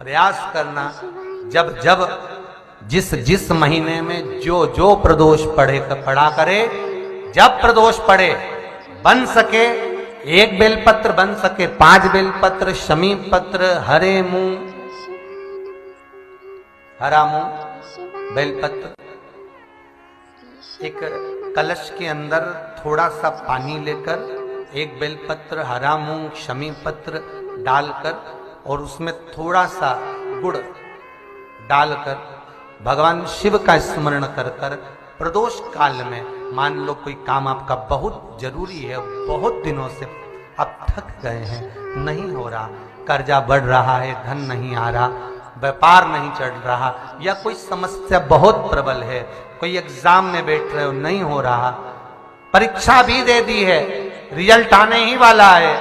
प्रयास करना, जब जब जिस जिस महीने में जो जो प्रदोष पढ़ा करे, जब प्रदोष पढ़े, बन सके 1 बेलपत्र, बन सके 5 बेलपत्र, शमी पत्र, हरे मुंह, हरा मुंह, बेलपत्र, एक कलश के अंदर थोड़ा सा पानी लेकर 1 बेलपत्र, हरा मूंग, शमी पत्र डालकर और उसमें थोड़ा सा गुड़ डालकर भगवान शिव का स्मरण कर कर प्रदोष काल में, मान लो कोई काम आपका बहुत जरूरी है, बहुत दिनों से आप थक गए हैं, नहीं हो रहा, कर्जा बढ़ रहा है, धन नहीं आ रहा, व्यापार नहीं चढ़ रहा, या कोई समस्या बहुत प्रबल है, कोई एग्जाम में बैठ रहे हो नहीं हो रहा, परीक्षा भी दे दी है, रिजल्ट आने ही वाला है,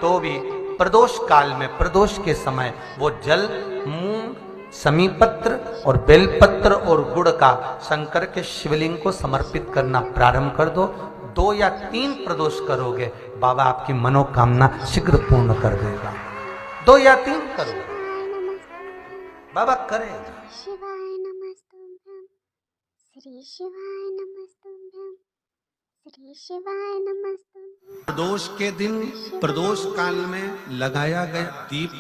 तो भी प्रदोष काल में, प्रदोष के समय वो जल, मूंग, शमी पत्र और बेलपत्र और गुड़ का शंकर के शिवलिंग को समर्पित करना प्रारंभ कर दो। 2 या 3 प्रदोष करोगे, बाबा आपकी मनोकामना शीघ्र पूर्ण कर देगा। 2 या 3 करोगे, बाबा करेगा। शिवाय नमस्तुभ्यं, श्री शिवाय नमस्तुभ्यं, श्री शिवाय नमस्तुभ्यं। प्रदोष के दिन, प्रदोष काल में लगाया गया दीप,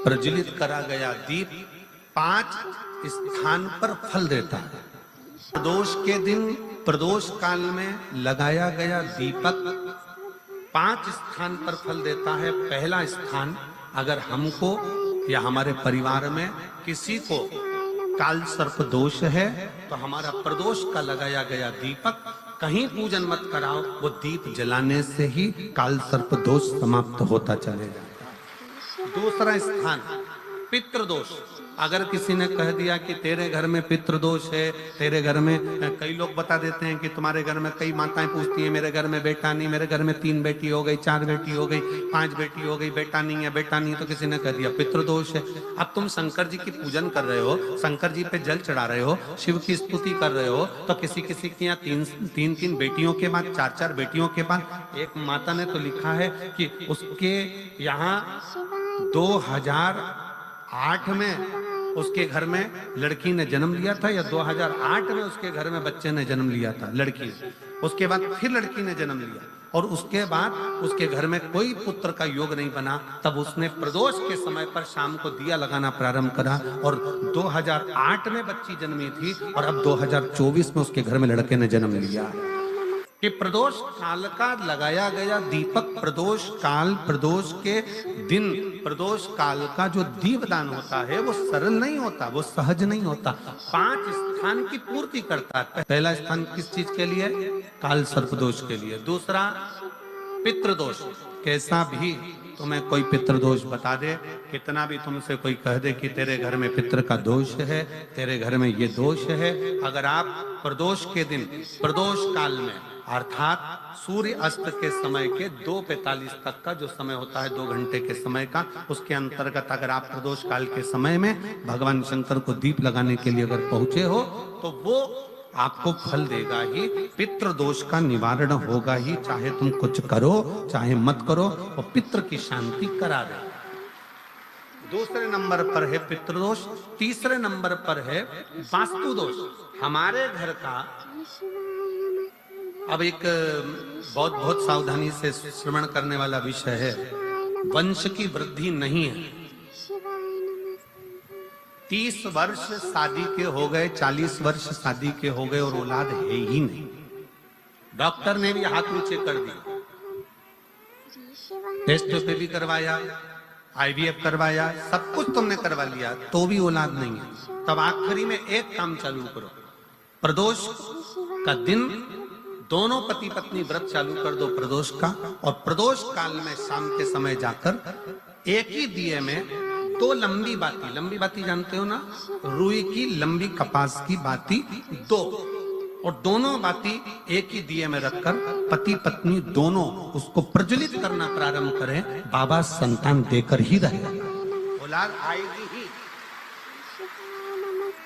प्रज्वलित करा गया दीप 5 स्थान पर फल देता है। प्रदोष के दिन, प्रदोष काल में लगाया गया दीपक 5 स्थान पर फल देता है। पहला स्थान, अगर हमको या हमारे परिवार में किसी को काल सर्प दोष है, तो हमारा प्रदोष का लगाया गया दीपक कहीं पूजन मत कराओ, वो दीप जलाने से ही काल सर्प दोष समाप्त होता चलेगा। दूसरा स्थान, पितृदोष। अगर किसी ने कह दिया कि तेरे घर में पितृदोष है, तेरे घर में, कई लोग बता देते हैं कि तुम्हारे घर में, कई माताएं पूछती हैं मेरे घर में बेटा नहीं, मेरे घर में 3 बेटी हो गई, 4 बेटी हो गई, 5 बेटी हो गई, बेटा नहीं है, बेटा नहीं, तो किसी ने कह दिया पितृदोष है। अब तुम शंकर जी की पूजन कर रहे हो, शंकर जी पे जल चढ़ा रहे हो, शिव की स्तुति कर रहे हो, तो किसी किसी की यहाँ 3 बेटियों के बाद, 4 बेटियों के बाद, एक माता ने तो लिखा है कि उसके यहाँ 2008 में उसके घर में लड़की ने जन्म लिया था, या 2008 में उसके घर में बच्चे ने जन्म लिया था, लड़की। उसके बाद फिर लड़की ने जन्म लिया, और उसके बाद उसके घर में कोई पुत्र का योग नहीं बना। तब उसने प्रदोष के समय पर शाम को दिया लगाना प्रारंभ करा, और 2008 में बच्ची जन्मी थी, और अब 2024 में उसके घर में लड़के ने जन्म लिया। कि प्रदोष काल का लगाया गया दीपक, प्रदोष काल, प्रदोष के दिन, प्रदोष काल का जो दीपदान होता है वो सरल नहीं होता, वो सहज नहीं होता, 5 स्थान की पूर्ति करता है। पहला स्थान किस चीज के लिए? काल सर्पदोष के लिए। दूसरा पितृदोष। कैसा भी तुम्हें कोई पितृदोष बता दे, कितना भी तुमसे कोई कह दे कि तेरे घर में पितृ का दोष है, तेरे घर में ये दोष है, अगर आप प्रदोष के दिन, प्रदोष काल में, अर्थात सूर्य अस्त के समय के 2:45 तक का जो समय होता है, 2 घंटे के समय का, उसके अंतर्गत अगर आप प्रदोष काल के समय में भगवान शंकर को दीप लगाने के लिए अगर पहुंचे हो, तो वो आपको फल देगा ही, पितृ दोष का निवारण होगा ही, चाहे तुम कुछ करो चाहे मत करो, और पितृ की शांति करा दे। दूसरे नंबर पर है पितृदोष। तीसरे नंबर पर है वास्तु दोष। हमारे घर का, अब एक बहुत सावधानी से श्रवण करने वाला विषय है, वंश की वृद्धि नहीं है। 30 वर्ष शादी के हो गए, 40 वर्ष शादी के हो गए और औलाद है ही नहीं। डॉक्टर ने भी हाथ नीचे कर दिया, टेस्ट पे भी करवाया, IVF करवाया, सब कुछ तुमने करवा लिया, तो भी औलाद नहीं है। तब आखिरी में एक काम चालू करो, प्रदोष का दिन दोनों पति पत्नी व्रत चालू कर दो प्रदोष का, और प्रदोष काल में शाम के समय जाकर एक ही दिए में 2 लंबी बाती जानते हो ना, रुई की लंबी कपास की बाती 2, और दोनों बाती एक ही दिए में रखकर पति पत्नी दोनों उसको प्रज्वलित करना प्रारंभ करें। बाबा संतान देकर ही रहेगा, औलाद आएगी ही।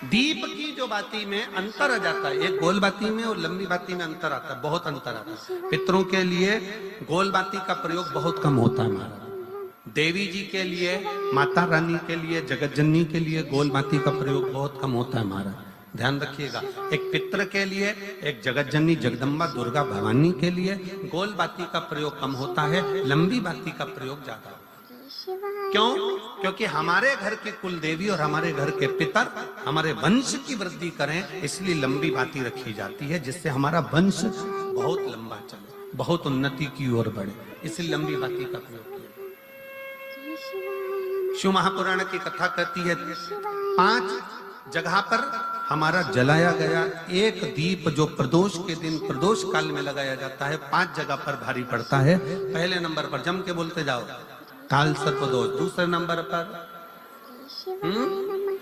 दीप की जो बाती में अंतर आ जाता है, एक गोल बाती में और लंबी बाती में अंतर आता है, बहुत अंतर आता है। पितरों के लिए गोल बाती का प्रयोग बहुत कम होता है हमारा, देवी जी के लिए, माता रानी के लिए, जगत जननी के लिए गोल बाती का प्रयोग बहुत कम होता है महाराज, ध्यान रखिएगा। एक पितृ के लिए, एक जगत जननी जगदम्बा दुर्गा भवानी के लिए गोल बाती का प्रयोग कम होता है, लंबी बाती का प्रयोग ज्यादा होता है। क्यों? क्योंकि हमारे घर की कुल देवी और हमारे घर के पितर हमारे वंश की वृद्धि करें, इसलिए लंबी बाती रखी जाती है, जिससे हमारा वंश बहुत लंबा चले, बहुत उन्नति की ओर बढ़े, इसलिए लंबी बाती का प्रयोग किया। शिव महापुराण की कथा कहती है 5 जगह पर हमारा जलाया गया एक दीप जो प्रदोष के दिन प्रदोष काल में लगाया जाता है, 5 जगह पर भारी पड़ता है। पहले नंबर पर जम के बोलते जाओ, काल सर्पदोष। दूसरे नंबर पर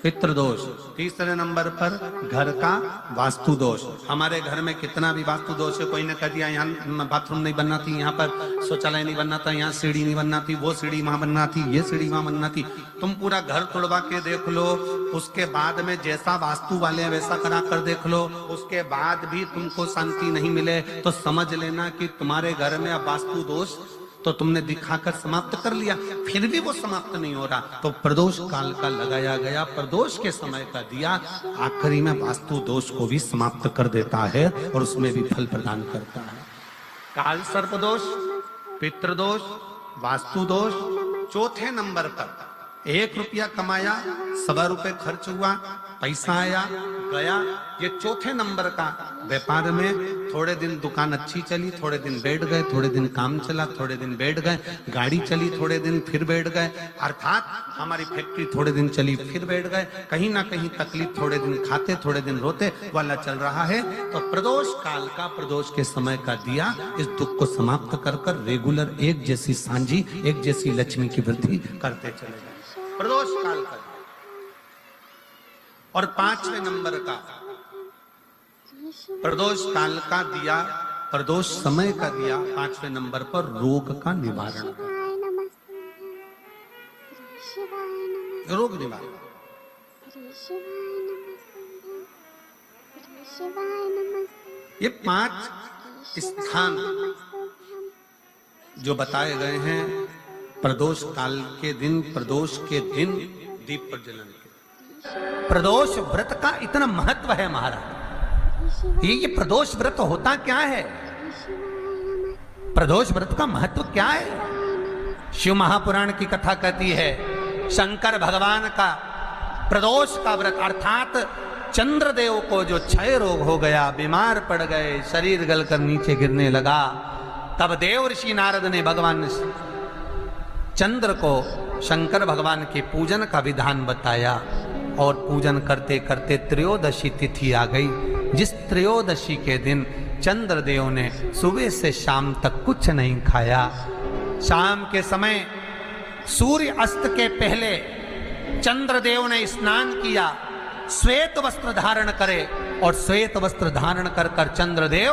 पितृदोष। तीसरे नंबर पर घर का वास्तु दोष। हमारे घर में कितना भी वास्तु दोष है, कोई ने कह दिया यहाँ बाथरूम नहीं बनना थी, यहाँ पर शौचालय नहीं बनना था, यहाँ सीढ़ी नहीं बनना थी, वो सीढ़ी वहां बनना थी, ये सीढ़ी वहां बनना थी। तुम पूरा घर तोड़वा के देख लो, उसके बाद में जैसा वास्तु वाले वैसा करा कर देख लो, उसके बाद भी तुमको शांति नहीं मिले तो समझ लेना कि तुम्हारे घर में अब वास्तु दोष तो तुमने दिखाकर समाप्त कर लिया, फिर भी वो समाप्त नहीं हो रहा, तो प्रदोष काल का लगाया गया प्रदोष के समय का दिया आखिरी में वास्तु दोष को भी समाप्त कर देता है और उसमें भी फल प्रदान करता है। काल सर्प दोष, पितृदोष, वास्तु दोष। चौथे नंबर पर 1 रुपया कमाया, 1.25 रुपये खर्च हुआ, पैसा आया गया, ये चौथे नंबर का। व्यापार में थोड़े दिन दुकान अच्छी चली, थोड़े दिन बैठ गए, थोड़े दिन काम चला, थोड़े दिन बैठ गए, गाड़ी चली थोड़े दिन फिर बैठ गए, अर्थात हमारी फैक्ट्री थोड़े दिन चली फिर बैठ गए, कहीं ना कहीं तकलीफ, थोड़े दिन खाते थोड़े दिन रोते वाला चल रहा है। तो प्रदोष काल का, प्रदोष के समय का दिया इस दुख को समाप्त कर कर रेगुलर एक जैसी सांझी, एक जैसी लक्ष्मी की वृद्धि करते चले गए, प्रदोष काल का। और 5वें नंबर का प्रदोष काल का दिया, प्रदोष समय का दिया 5वें नंबर पर रोग का निवारण, रोग निवारण। ये 5 स्थान जो बताए गए हैं प्रदोष काल के दिन, प्रदोष के दिन दीप प्रज्वलन के। प्रदोष व्रत का इतना महत्व है महाराज। ये प्रदोष व्रत होता क्या है? प्रदोष व्रत का महत्व क्या है? शिव महापुराण की कथा कहती है शंकर भगवान का प्रदोष का व्रत, अर्थात चंद्रदेव को जो क्षय रोग हो गया, बीमार पड़ गए, शरीर गलकर नीचे गिरने लगा, तब देवर्षि नारद ने भगवान चंद्र को शंकर भगवान के पूजन का विधान बताया और पूजन करते करते त्रयोदशी तिथि आ गई, जिस त्रयोदशी के दिन चंद्रदेव ने सुबह से शाम तक कुछ नहीं खाया। शाम के समय सूर्य अस्त के पहले चंद्रदेव ने स्नान किया, श्वेत वस्त्र धारण करे और श्वेत वस्त्र धारण कर कर चंद्रदेव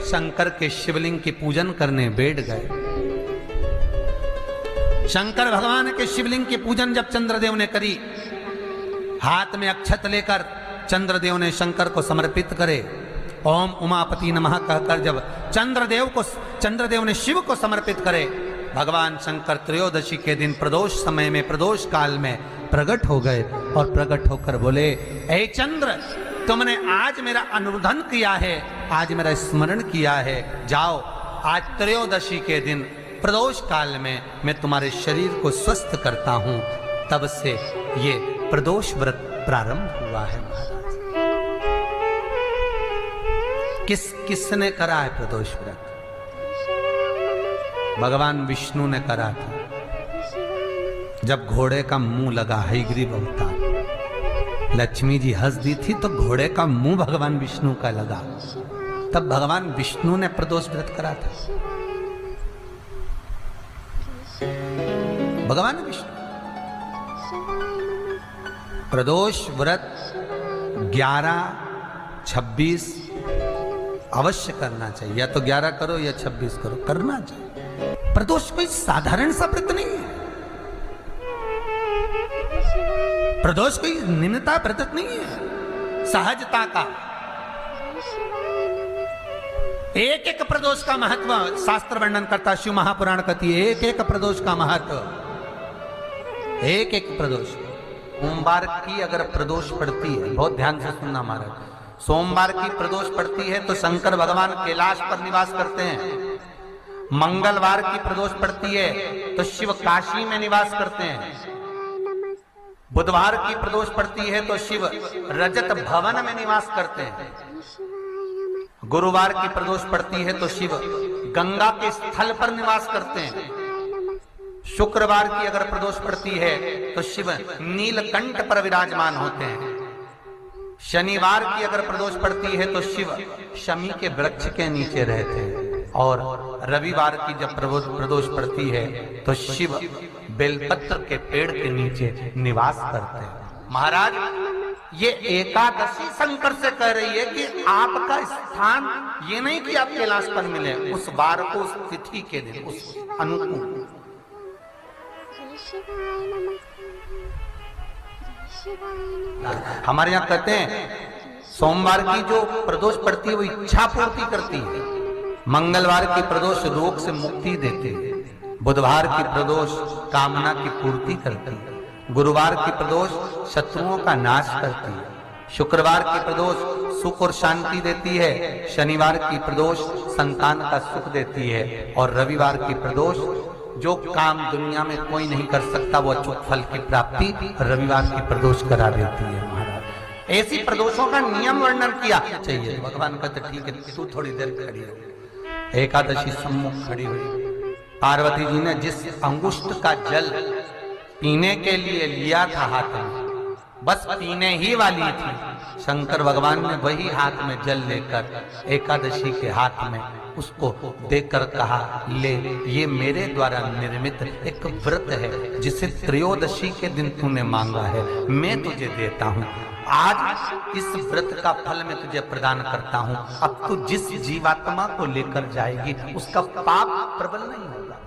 शंकर के शिवलिंग की पूजन करने बैठ गए। शंकर भगवान के शिवलिंग की पूजन जब चंद्रदेव ने करी, हाथ में अक्षत लेकर चंद्रदेव ने शंकर को समर्पित करे, ओम उमापति नमः कहकर जब चंद्रदेव ने शिव को समर्पित करे, भगवान शंकर त्रयोदशी के दिन प्रदोष समय में, प्रदोष काल में प्रकट हो गए और प्रकट होकर बोले, ऐ चंद्र, तुमने आज मेरा अनुरोधन किया है, आज मेरा स्मरण किया है, जाओ आज त्रयोदशी के दिन प्रदोष काल में मैं तुम्हारे शरीर को स्वस्थ करता हूं। तब से ये प्रदोष व्रत प्रारंभ हुआ है महाराज। किसने करा है प्रदोष व्रत? भगवान विष्णु ने करा था। जब घोड़े का मुंह लगा हयग्रीव अवतार, लक्ष्मी जी हंस दी थी तो घोड़े का मुंह भगवान विष्णु का लगा, तब भगवान विष्णु ने प्रदोष व्रत करा था। भगवान विष्णु प्रदोष व्रत 11, 26 अवश्य करना चाहिए, या तो 11 करो या 26 करो, करना चाहिए। प्रदोष कोई साधारण सा व्रत नहीं है, प्रदोष कोई निम्नता व्रत नहीं है, सहजता का। एक एक प्रदोष का महत्व शास्त्र वर्णन करता, शिव महापुराण कहती है एक एक प्रदोष का महत्व। एक एक प्रदोष। सोमवार की अगर प्रदोष पड़ती है, बहुत ध्यान से सुनना महाराज, सोमवार की प्रदोष पड़ती है तो शंकर भगवान कैलाश पर निवास करते हैं। मंगलवार की प्रदोष पड़ती है तो शिव काशी में निवास करते हैं। बुधवार की प्रदोष पड़ती है तो शिव रजत भवन में निवास करते हैं। गुरुवार की प्रदोष पड़ती है तो शिव गंगा के स्थल पर निवास करते हैं। शुक्रवार की अगर प्रदोष पड़ती है तो शिव नीलकंठ पर विराजमान होते हैं। शनिवार की अगर प्रदोष पड़ती है तो शिव शमी के वृक्ष के नीचे रहते हैं। और रविवार की जब प्रदोष पड़ती है तो शिव बेलपत्र के पेड़ के नीचे निवास करते हैं। महाराज ये एकादशी शंकर से कह रही है कि आपका स्थान ये नहीं कि आप कैलाश पर मिले, उस बार को, उस तिथि के दिन, उस अनुकूल। हमारे यहाँ कहते हैं सोमवार की जो प्रदोष पड़ती है वो इच्छा पूर्ति करती है। मंगलवार की प्रदोष रोग से मुक्ति देती है। बुधवार की प्रदोष कामना की पूर्ति करती है। गुरुवार की प्रदोष शत्रुओं का नाश करती है। शुक्रवार की प्रदोष सुख और शांति देती है। शनिवार की प्रदोष संतान का सुख देती है। और रविवार की प्रदोष जो काम दुनिया में कोई नहीं कर सकता वो अचूक फल की प्राप्ति रविवार की प्रदोष करा देती है। महाराज ऐसी प्रदोषों का नियम वर्णन किया चाहिए। भगवान कहते ठीक है तू थोड़ी देर खड़ी रह। एकादशी सम्मुख खड़ी हुई। पार्वती जी ने जिस अंगुष्ठ का जल पीने के लिए लिया था हाथ में, बस पीने ही वाली थी, शंकर भगवान ने वही हाथ में जल लेकर एकादशी के हाथ में उसको देकर कहा ले, ये मेरे द्वारा निर्मित एक व्रत है जिसे त्रयोदशी के दिन तूने मांगा है, मैं तुझे देता हूँ। आज इस व्रत का फल मैं तुझे प्रदान करता हूँ। अब तू जिस जीवात्मा को लेकर जाएगी उसका पाप प्रबल नहीं होगा।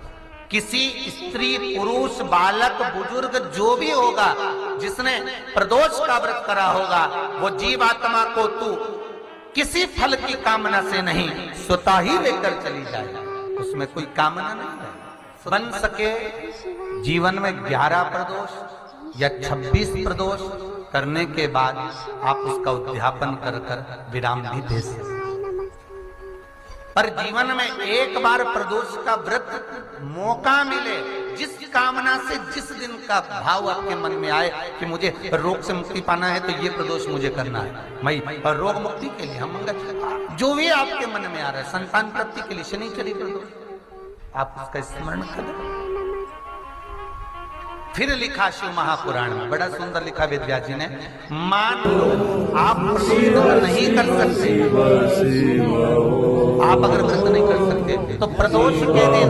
किसी स्त्री, पुरुष, बालक, बुजुर्ग जो भी होगा जिसने प्रदोष का व्रत करा होगा वो जीवात्मा को तू किसी फल की कामना से नहीं स्वतः ही लेकर चली जाए। उसमें कोई कामना नहीं है। बन सके जीवन में 11 प्रदोष या 26 प्रदोष करने के बाद आप उसका उद्यापन कर विराम भी दे सकते। पर जीवन में एक बार प्रदोष का व्रत मौका मिले, जिस कामना से जिस दिन का भाव आपके मन में आए कि मुझे रोग से मुक्ति पाना है तो ये प्रदोष मुझे करना है, मैं रोग मुक्ति के लिए हम मंगल जो भी आपके मन में आ रहा है, संतान प्राप्ति के लिए शनिचरी प्रदोष, आप उसका स्मरण करें। फिर लिखा शिव महापुराण में, बड़ा सुंदर लिखा वेदव्यास जी ने, मान लो आप प्रदोष नहीं कर सकते, आप अगर व्रत नहीं कर सकते तो प्रदोष के दिन,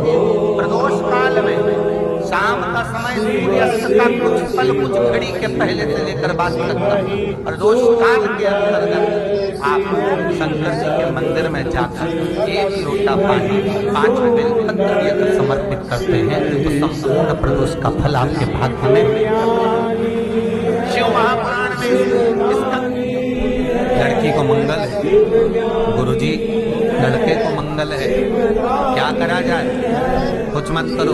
प्रदोष काल में शाम का समय सूर्यास्त का कुछ पल, कुछ घड़ी के पहले से लेकर बाद तक प्रदोष काल के अंतर्गत आप शंकर जी के मंदिर में जाकर 1 लोटा पानी 5 बेलपत्र लेकर समर्पित करते हैं तो संपूर्ण प्रदोष का फल आपके भाग्य में। शिव महापुराण में इसका लड़की को मंगल है, गुरुजी लड़के को मंगल है, क्या करा जाए? कुछ मत करो।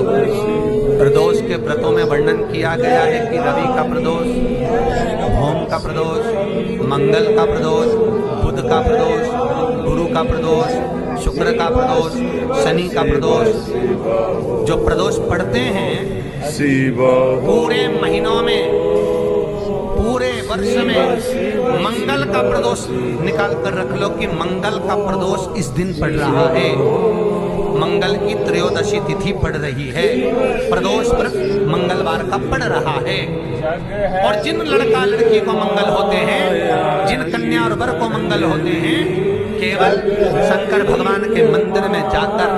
प्रदोष के व्रतों में वर्णन किया गया है कि रवि का प्रदोष, भौम का प्रदोष, मंगल का प्रदोष, बुध का प्रदोष, गुरु का प्रदोष, शुक्र का प्रदोष, शनि का प्रदोष, जो प्रदोष पढ़ते हैं पूरे महीनों में, पूरे वर्ष में मंगल का प्रदोष निकाल कर रख लो कि मंगल का प्रदोष इस दिन पड़ रहा है, मंगल की त्रयोदशी तिथि पड़ रही है, प्रदोष व्रत मंगलवार का पड़ रहा है। और जिन लड़का लड़की को मंगल होते हैं, जिन कन्या और वर को मंगल होते हैं, केवल शंकर भगवान के मंदिर में जाकर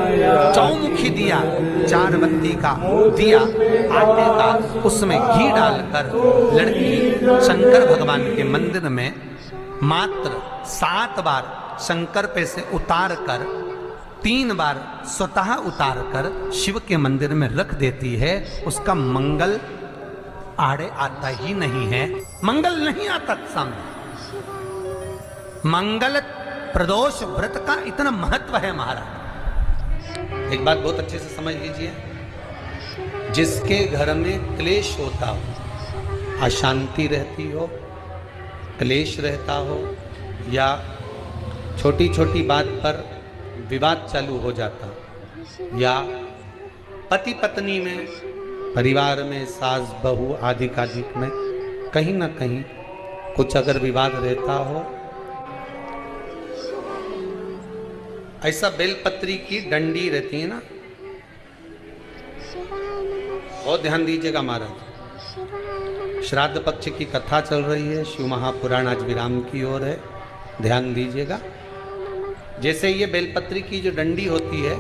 चौमुखी दिया, 4 बत्ती का दिया आटे का, उसमें घी डालकर लड़की शंकर भगवान के मंदिर में मात्र 7 बार शंकर पे से उतार कर 3 बार स्वतः उतार कर शिव के मंदिर में रख देती है, उसका मंगल आड़े आता ही नहीं है, मंगल नहीं आता सामने। मंगल प्रदोष व्रत का इतना महत्व है महाराज। एक बात बहुत अच्छे से समझ लीजिए, जिसके घर में क्लेश होता हो, अशांति रहती हो, क्लेश रहता हो, या छोटी छोटी बात पर विवाद चालू हो जाता, या पति पत्नी में, परिवार में, सास बहू आदि कादिक में कहीं ना कहीं कुछ अगर विवाद रहता हो, ऐसा बेलपत्री की डंडी रहती है ना, बहुत ध्यान दीजिएगा महाराज। श्राद्ध पक्ष की कथा चल रही है, शिव महापुराण आज विराम की ओर है, ध्यान दीजिएगा। जैसे ये बेलपत्री की जो डंडी होती है,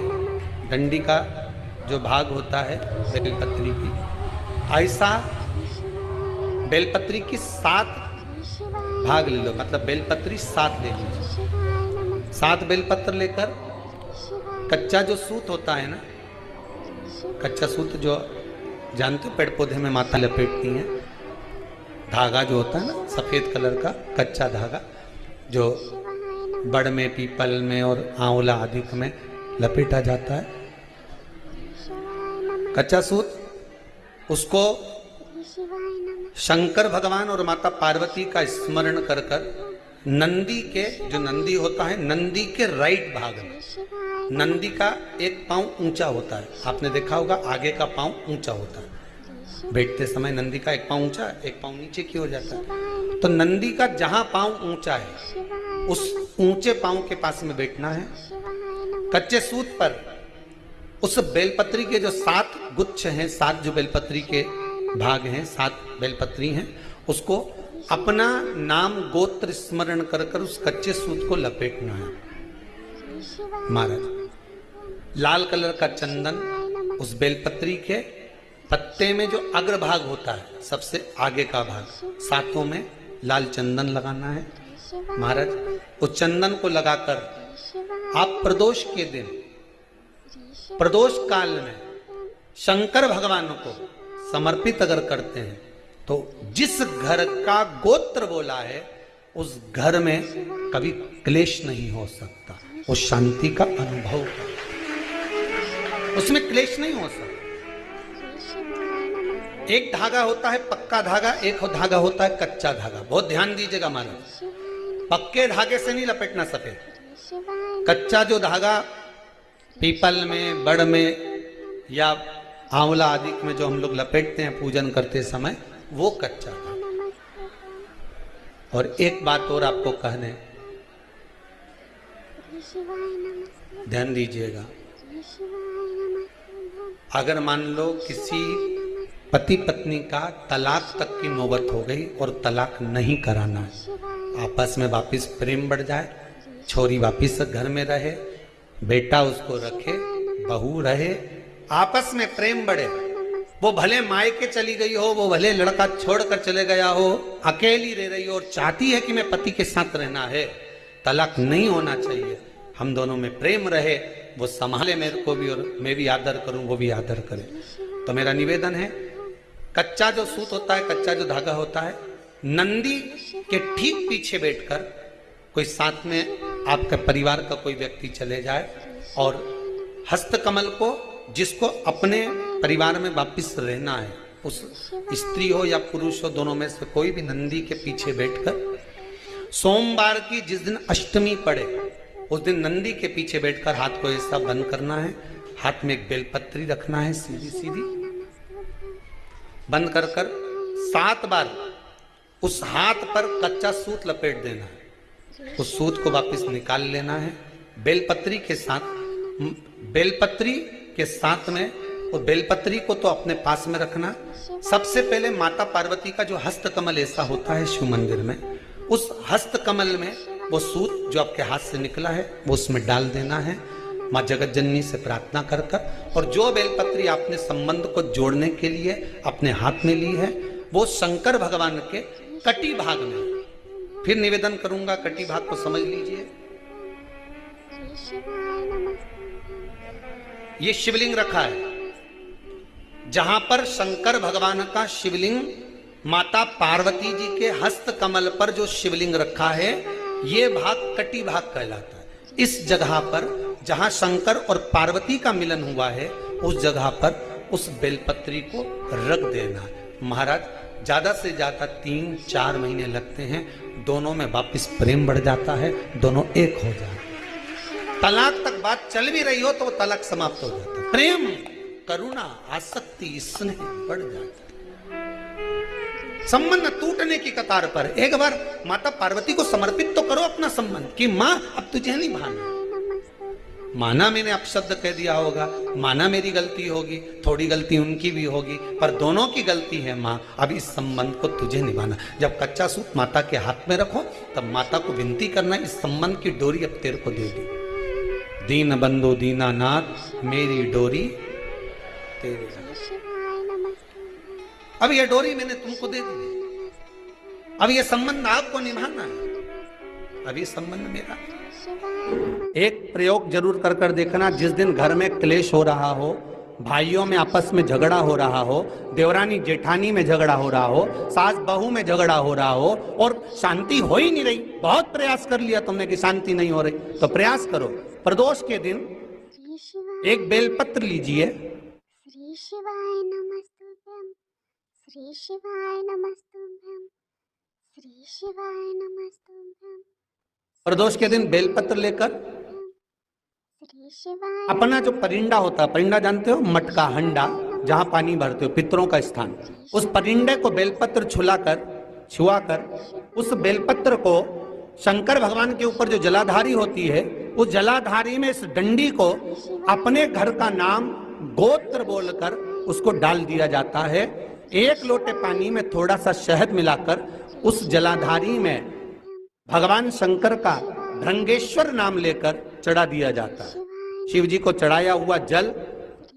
डंडी का जो भाग होता है बेलपत्री की, ऐसा बेलपत्री की 7 भाग ले लो, मतलब बेलपत्री 7 ले लीजिए। 7 बेलपत्र लेकर कच्चा जो सूत होता है ना, कच्चा सूत जो जानते पेड़ पौधे में माता लपेटती हैं, धागा जो होता है ना सफेद कलर का कच्चा धागा, जो बड़ में, पीपल में और आंवला आदि में लपेटा जाता है, कच्चा सूत, उसको शंकर भगवान और माता पार्वती का स्मरण कर कर नंदी के, जो नंदी होता है, नंदी के राइट भाग में, नंदी का एक पांव ऊंचा होता है, आपने देखा होगा आगे का पांव ऊंचा होता है, बैठते समय नंदी का एक पांव ऊंचा, एक पांव नीचे की हो जाता है। तो नंदी का जहां पांव ऊंचा है उस ऊंचे पांव के पास में बैठना है। कच्चे सूत पर उस बेलपत्री के जो 7 गुच्छ हैं, 7 जो बेलपत्री के भाग हैं, 7 बेलपत्री हैं, उसको अपना नाम गोत्र स्मरण कर कर उस कच्चे सूत को लपेटना है। महाराज लाल कलर का चंदन उस बेलपत्री के पत्ते में जो अग्रभाग होता है, सबसे आगे का भाग, 7 में लाल चंदन लगाना है। महाराज उस चंदन को लगाकर आप प्रदोष के दिन, प्रदोष काल में शंकर भगवान को समर्पित अगर करते हैं तो जिस घर का गोत्र बोला है उस घर में कभी क्लेश नहीं हो सकता, उस शांति का अनुभव कर, उसमें क्लेश नहीं हो सकता। एक धागा होता है पक्का धागा, एक धागा होता है कच्चा धागा, बहुत ध्यान दीजिएगा महाराज। पक्के धागे से नहीं लपेटना सफेद, कच्चा जो धागा पीपल में, बड़ में या आंवला आदि में जो हम लोग लपेटते हैं पूजन करते समय, वो कच्चा धागा। और एक बात और आपको कहने, ध्यान दीजिएगा, अगर मान लो किसी पति पत्नी का तलाक तक की नौबत हो गई और तलाक नहीं कराना है, आपस में वापिस प्रेम बढ़ जाए, छोरी वापिस घर में रहे, बेटा उसको रखे, बहू रहे, आपस में प्रेम बढ़े, वो भले मायके चली गई हो, वो भले लड़का छोड़कर चले गया हो, अकेली रह रही हो और चाहती है कि मैं पति के साथ रहना है, तलाक नहीं होना चाहिए, हम दोनों में प्रेम रहे, वो संभाले मेरे को भी और मैं भी आदर करूं, वो भी आदर करे। तो मेरा निवेदन है, कच्चा जो सूत होता है, कच्चा जो धागा होता है, नंदी के ठीक पीछे बैठकर कोई साथ में आपके परिवार का कोई व्यक्ति चले जाए और हस्तकमल को, जिसको अपने परिवार में वापिस रहना है, उस स्त्री हो या पुरुष हो, दोनों में से कोई भी नंदी के पीछे बैठकर, सोमवार की जिस दिन अष्टमी पड़े उस दिन नंदी के पीछे बैठकर हाथ को ऐसा बंद करना है, हाथ में एक बेलपत्री रखना है, सीधी सीधी बंद कर कर 7 बार उस हाथ पर कच्चा सूत लपेट देना है, उस सूत को वापस निकाल लेना है, बेलपत्री के साथ, बेलपत्री के साथ में, और बेलपत्री को तो अपने पास में रखना। सबसे पहले माता पार्वती का जो हस्तकमल ऐसा होता है शिव मंदिर में, उस हस्तकमल में वो सूत जो आपके हाथ से निकला है वो उसमें डाल देना है, माँ जगत जननी से प्रार्थना कर कर, और जो बेलपत्री आपने संबंध को जोड़ने के लिए अपने हाथ में ली है वो शंकर भगवान के कटी भाग में, फिर निवेदन करूंगा कटी भाग को समझ लीजिए। ये शिवलिंग रखा है, जहां पर शंकर भगवान का शिवलिंग, माता पार्वती जी के हस्त कमल पर जो शिवलिंग रखा है, ये भाग कटी भाग कहलाता है। इस जगह पर जहां शंकर और पार्वती का मिलन हुआ है, उस जगह पर उस बेलपत्री को रख देना। महाराज ज्यादा से ज्यादा 3-4 महीने लगते हैं, दोनों में वापस प्रेम बढ़ जाता है, दोनों एक हो जाते हैं। तलाक तक बात चल भी रही हो तो वो तलाक समाप्त हो जाता है। प्रेम, करुणा, आसक्ति, स्नेह बढ़ जाता है। संबंध टूटने की कतार पर एक बार माता पार्वती को समर्पित तो करो अपना संबंध कि मां अब तुझे नहीं भाना। माना मैंने अपशब्द कह दिया होगा, माना मेरी गलती होगी, थोड़ी गलती उनकी भी होगी, पर दोनों की गलती है माँ, अब इस संबंध को तुझे निभाना। जब कच्चा सूत माता के हाथ में रखो तब माता को विनती करना, इस संबंध की डोरी अब तेरे को दे दी। दीन बंधु दीनानाथ मेरी डोरी तेरे, अब ये डोरी मैंने तुमको दे दी, अब ये संबंध आपको निभाना है, अब ये संबंध मेरा। एक प्रयोग जरूर कर देखना, जिस दिन घर में क्लेश हो रहा हो, भाइयों में आपस में झगड़ा हो रहा हो, देवरानी जेठानी में झगड़ा हो रहा हो, सास बहू में झगड़ा हो रहा हो और शांति हो ही नहीं रही, बहुत प्रयास कर लिया तुमने कि शांति नहीं हो रही, तो प्रयास करो प्रदोष के दिन एक बेलपत्र लीजिए। श्री शिवाय नमस्तुभ्यं, श्री शिवाय नमस्तुभ्यं, श्री शिवाय नमस्तुभ्यं। प्रदोष के दिन बेलपत्र लेकर अपना जो परिंडा होता है, परिंडा जानते हो, मटका, हंडा, जहां पानी भरते हो, पितरों का स्थान, उस परिंडे को बेलपत्र छुआकर उस बेलपत्र को शंकर भगवान के ऊपर जो जलाधारी होती है, उस जलाधारी में इस डंडी को अपने घर का नाम गोत्र बोलकर उसको डाल दिया जाता है। एक लोटे पानी में थोड़ा सा शहद मिलाकर उस जलाधारी में भगवान शंकर का भृंगेश्वर नाम लेकर चढ़ा दिया जाता है। शिव जी को चढ़ाया हुआ जल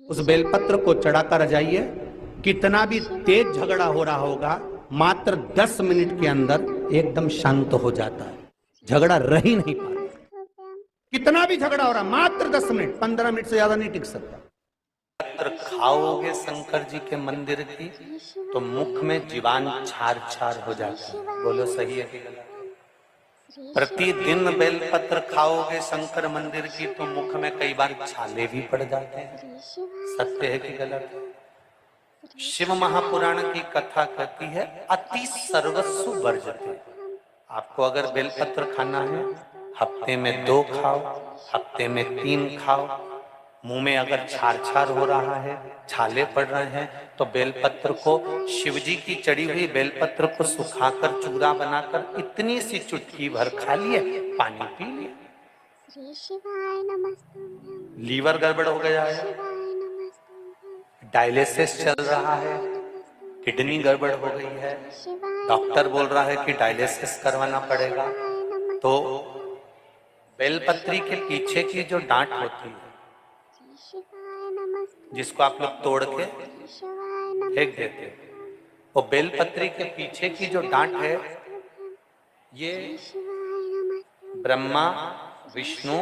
उस बेलपत्र को चढ़ाकर जाइए। कितना भी तेज झगड़ा हो रहा होगा, मात्र 10 मिनट के अंदर एकदम शांत हो जाता है, झगड़ा रह ही नहीं पाता। कितना भी झगड़ा हो रहा, मात्र 10 मिनट, 15 मिनट से ज्यादा नहीं टिक सकता। पत्र खाओगे शंकर जी के मंदिर की तो मुख में जीवान छार छार हो जाता है। बोलो सही है कि गलत? प्रतिदिन बेलपत्र खाओगे शंकर मंदिर की तो मुख में कई बार छाले भी पड़ जाते हैं। सत्य है कि गलत है? शिव महापुराण की कथा कहती है अति सर्वस्व वर्जते। आपको अगर बेलपत्र खाना है, हफ्ते में 2 खाओ, हफ्ते में 3 खाओ। मुंह में अगर छार छार हो रहा है, छाले पड़ रहे हैं, तो बेलपत्र को, शिवजी की चढ़ी हुई बेलपत्र को सुखाकर चूरा बनाकर इतनी सी चुटकी भर खा लिए, पानी पी लिए। लीवर गड़बड़ हो गया है, डायलिसिस चल रहा है, किडनी गड़बड़ हो गई है, डॉक्टर बोल रहा है कि डायलिसिस करवाना पड़ेगा, तो बेलपत्री के पीछे की जो डांट होती है, जिसको आप लोग तोड़ के फेंक देते हैं, वो बेलपत्री के पीछे की जो डांट है, ये ब्रह्मा, विष्णु